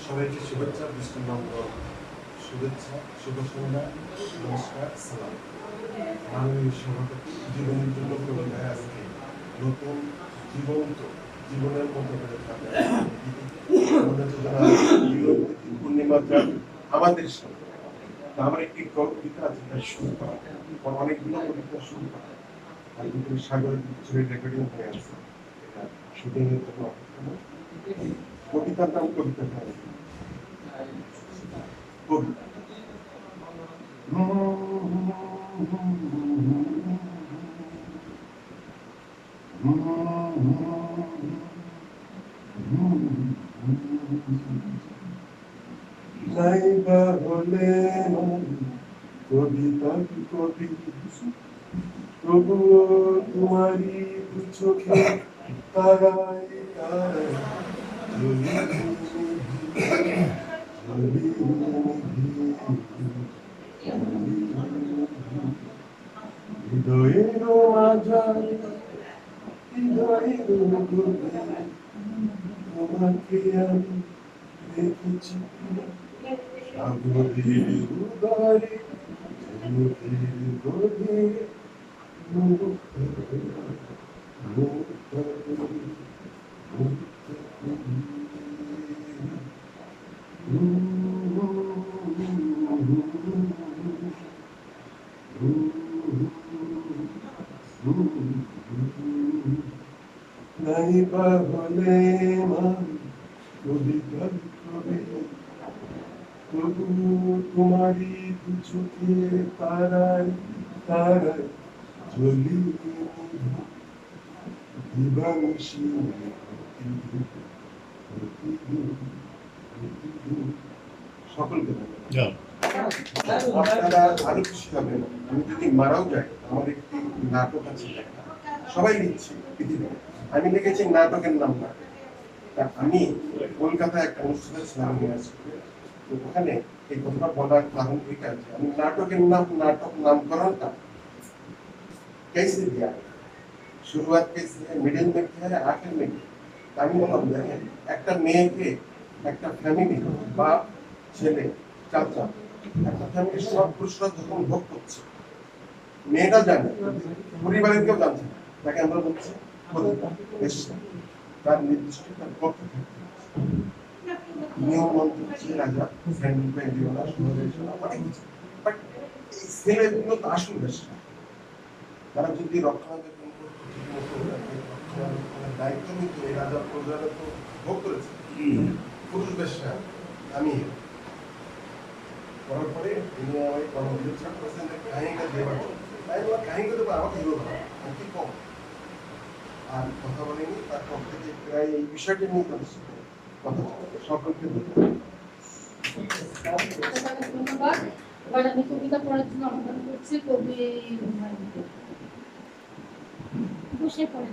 সবাইকে শুভেচ্ছা, বিষ্ণুনন্দ শুভেচ্ছা, শুভ সন্ধ্যা, নমস্কার, সালাম। মাননীয় সভাপতি জীবনের জন্য কবিতায় আজকে নতুন জীবন্ত জীবনের মতো করে থাকে পূর্ণিমা চাঁদ আমাদের সাথে। আমার একটি কবিতা আছে তার শুরু করা, অনেকগুলো কবিতা শুরু করা, আর দুপুরে সাগরের পিছনে রেকর্ডিং হয়ে আছে, এটা শুটিং এর জন্য কবিতার নাম কবিতা কবিতা লাইবা হলে কবিতা কবি তবুও তোমারই দু চোখে তারায় তারায় হৃদয়ের মাঝারে হৃদয়ের গভীরে তোমাকে আমি দেখেছি সাগরের উদারে মুখের গভীরে নাইবা হলে কবিতা কবি তবু তোমারই দু চোখে তারায় তারায় জ্বলি দিবাংশী সকলকে আপনারা আরো খুশি হবেন আমি যদি মারাও যাই। আমার একটি নাটক আছে, সবাই লিখছে পৃথিবীতে, আমি লিখেছি নাটকের নাম না। আমি কলকাতায় একটা অনুষ্ঠানে ছিলাম, ওখানে এই কথাটা বলার কারণ এটা আছে, আমি নাটকের নাটক नामकरणটা कैसे दिया, शुरुआत कैसे है, मिडिल में क्या है, आखिर में क्या। আমি বললাম দেখেন, একটা মেয়েকে একটা ফ্যামিলি, বাপ ছেলে চাচা, একটা ফ্যামিলির সব পুরুষরা যখন ভোগ করছে, মেয়েটা জানে, পরিবারের কেউ জানছে না, তাকে আমরা বলছি তার নির্দিষ্ট তার পক্ষে থাকতে নিয়ম মন্ত্র হচ্ছে রাজা অনেক কিছু, বাট এই ছেলেগুলো তো আসল দেশ, তারা যদি রক্ষণাবেক্ষণ দায়িত্ব নিত, এই রাজা প্রজারা তো ভোগ করেছে পুরুষ বেশা। আমি করার পরে তিনি আমাকে কর্মবিরোধ করেছেন কাহিনীটা দেওয়ার জন্য, তাই বলা কাহিনীটা দেবো আমাকে বিরোধ হয় কি কম আর কথা বলেনি। তার পর থেকে প্রায় এই বিষয়টি নিয়ে তাদের সাথে কথা সকলকে ধন্যবাদ। এবার আমি কবিতা পড়ার জন্য আহ্বান করছি কবি বসে পড়ে।